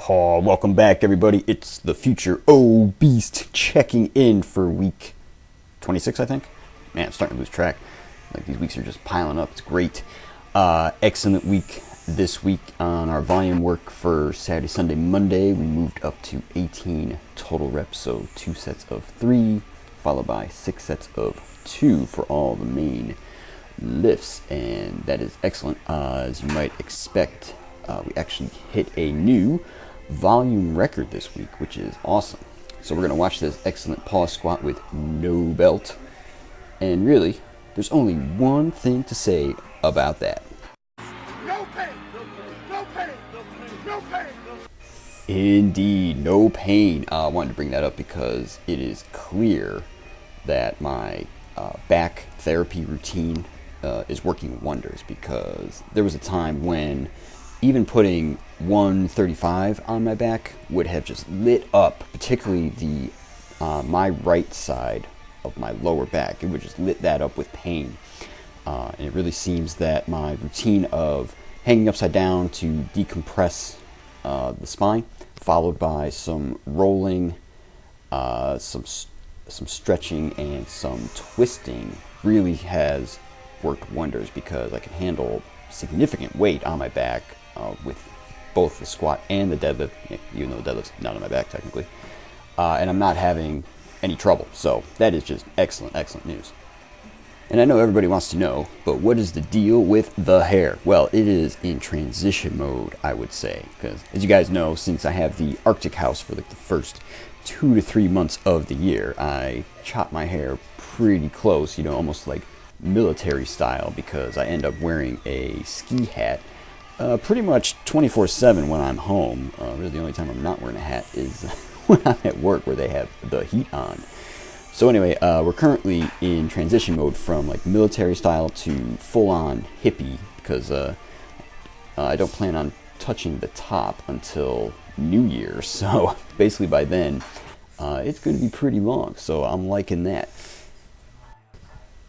Welcome back, everybody. It's the future Beast checking in for week 26, I think. Man, I'm starting to lose track. Like, these weeks are just piling up. It's great. Excellent week this week on our volume work for Saturday, Sunday, Monday. We moved up to 18 total reps, so 2 sets of 3, followed by 6 sets of 2 for all the main lifts, and that is excellent. As you might expect, we actually hit a new volume record this week, which is awesome. So we're going to watch this excellent pause squat with no belt, and really, there's only one thing to say about that. No pain, no pain, no pain. Indeed, no pain. I wanted to bring that up because it is clear that my back therapy routine is working wonders, because there was a time when even putting 135 on my back would have just lit up, particularly the my right side of my lower back. It would just lit that up with pain. And it really seems that my routine of hanging upside down to decompress the spine, followed by some rolling, some stretching, and some twisting, really has worked wonders, because I can handle significant weight on my back with both the squat and the deadlift, even though the deadlift's not on my back technically, and I'm not having any trouble. So that is just excellent news. And I know everybody wants to know, but what is the deal with the hair? Well, it is in transition mode, I would say, because as you guys know, since I have the Arctic house for like the first 2 to 3 months of the year, I chop my hair pretty close, almost like military style, because I end up wearing a ski hat pretty much 24/7 when I'm home. Really the only time I'm not wearing a hat is when I'm at work, where they have the heat on. So anyway, we're currently in transition mode from like military style to full-on hippie, because I don't plan on touching the top until New Year. So basically by then, it's going to be pretty long. So I'm liking that.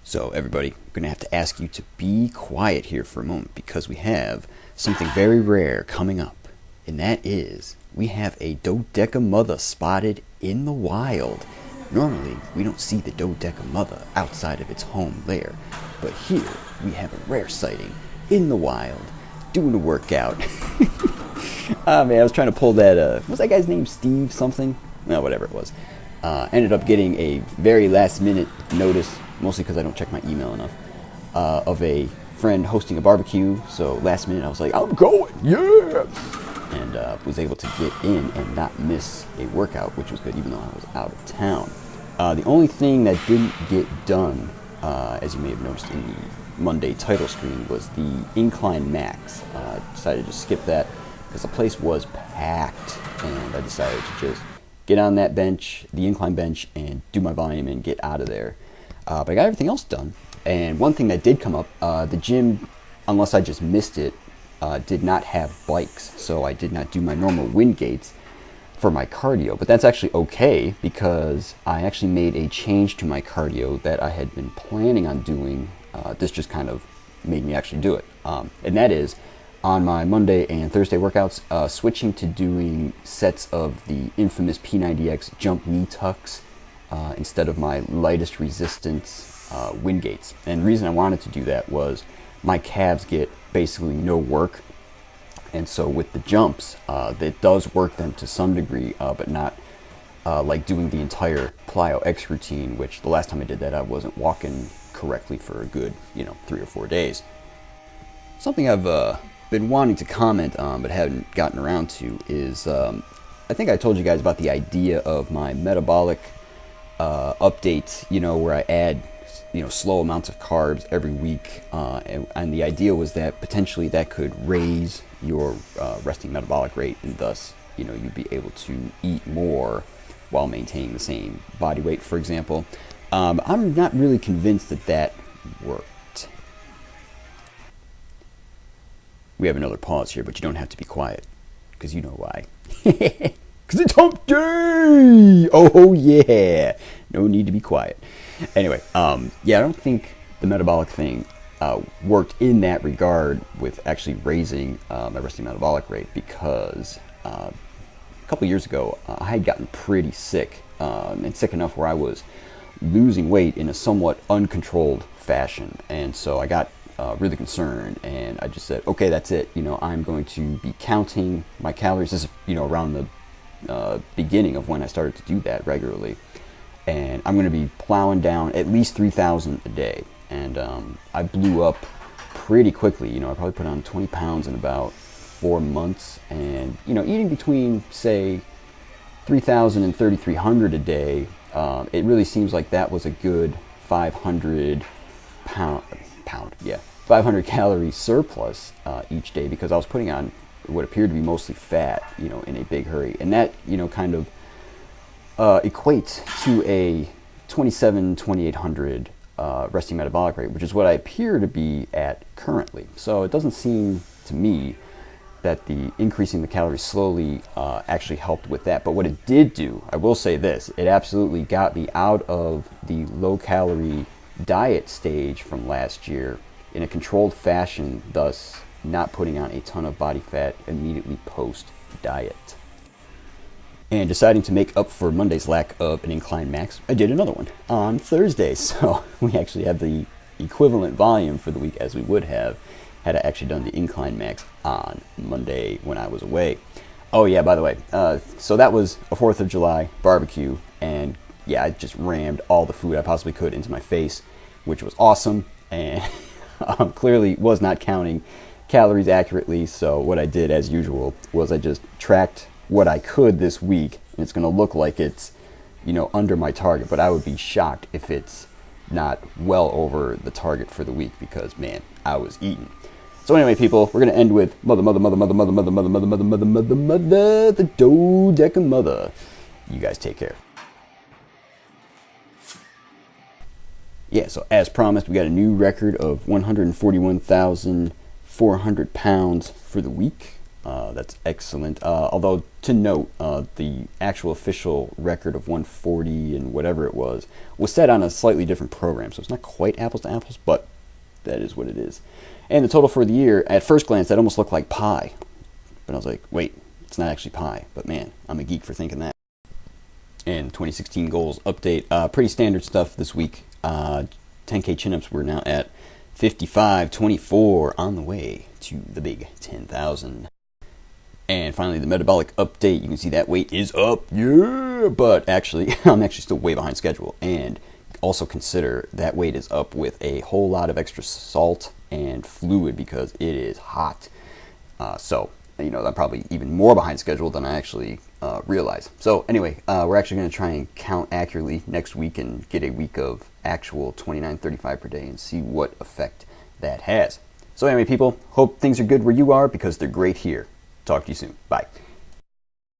So everybody, I'm going to have to ask you to be quiet here for a moment, because we have something very rare coming up. And that is, we have a dodeca mother spotted in the wild. Normally, we don't see the dodeca mother outside of its home lair, but here we have a rare sighting in the wild, doing a workout. Man, I was trying to pull that, what was that guy's name? Steve something? No, whatever it was. Ended up getting a very last minute notice, mostly because I don't check my email enough, of a friend hosting a barbecue. So last minute I was like, I'm going, yeah! And was able to get in and not miss a workout, which was good, even though I was out of town. The only thing that didn't get done, as you may have noticed in the Monday title screen, was the incline max. I decided to just skip that because the place was packed, and I decided to just get on that bench, the incline bench, and do my volume and get out of there. But I got everything else done. And one thing that did come up, the gym, unless I just missed it, did not have bikes, so I did not do my normal wind gates for my cardio. But that's actually okay, because I actually made a change to my cardio that I had been planning on doing. This just kind of made me actually do it. And that is, on my Monday and Thursday workouts, switching to doing sets of the infamous P90X jump knee tucks instead of my lightest resistance wind gates. And the reason I wanted to do that was my calves get basically no work, and so with the jumps, it does work them to some degree, but not like doing the entire plyo X routine, which the last time I did that, I wasn't walking correctly for a good 3 or 4 days. Something I've been wanting to comment on but haven't gotten around to is, I think I told you guys about the idea of my metabolic updates, where I add slow amounts of carbs every week, and the idea was that potentially that could raise your resting metabolic rate, and thus you'd be able to eat more while maintaining the same body weight, for example. I'm not really convinced that worked. We have another pause here, but you don't have to be quiet, because you know why. Because it's hump day! Oh yeah! No need to be quiet. Anyway, yeah, I don't think the metabolic thing worked in that regard with actually raising my resting metabolic rate, because a couple years ago, I had gotten pretty sick, and sick enough where I was losing weight in a somewhat uncontrolled fashion. And so I got really concerned, and I just said, okay, that's it. I'm going to be counting my calories. This is, around the beginning of when I started to do that regularly. And I'm going to be plowing down at least 3,000 a day. And I blew up pretty quickly. I probably put on 20 pounds in about 4 months. And, eating between, say, 3,000 and 3,300 a day, it really seems like that was a good 500 calorie surplus each day, because I was putting on what appeared to be mostly fat, in a big hurry. And that, kind of equates to a 2,800 resting metabolic rate, which is what I appear to be at currently. So it doesn't seem to me that the increasing the calories slowly actually helped with that. But what it did do, I will say this, it absolutely got me out of the low-calorie diet stage from last year in a controlled fashion, thus not putting on a ton of body fat immediately post-diet. And deciding to make up for Monday's lack of an incline max, I did another one on Thursday. So we actually have the equivalent volume for the week as we would have had I actually done the incline max on Monday when I was away. Oh yeah, by the way, so that was a 4th of July barbecue, and yeah, I just rammed all the food I possibly could into my face, which was awesome, and clearly was not counting calories accurately. So what I did, as usual, was I just tracked what I could this week, and it's going to look like it's, under my target, but I would be shocked if it's not well over the target for the week, because man, I was eating. So anyway, people, we're going to end with the Dodeca Mother. You guys take care. Yeah, so as promised, we got a new record of 141,400 pounds for the week. That's excellent. Although, to note, the actual official record of 140 and whatever it was set on a slightly different program. So it's not quite apples to apples, but that is what it is. And the total for the year, at first glance, that almost looked like pie. But I was like, wait, it's not actually pie. But man, I'm a geek for thinking that. And 2016 goals update. Pretty standard stuff this week. 10K chin-ups, we're now at 55.24, on the way to the big 10,000. And finally, the metabolic update. You can see that weight is up, yeah, but actually, I'm actually still way behind schedule. And also consider that weight is up with a whole lot of extra salt and fluid because it is hot. So, I'm probably even more behind schedule than I actually realize. So anyway, we're actually going to try and count accurately next week and get a week of actual 29.35 per day and see what effect that has. So anyway, people, hope things are good where you are, because they're great here. Talk to you soon. Bye.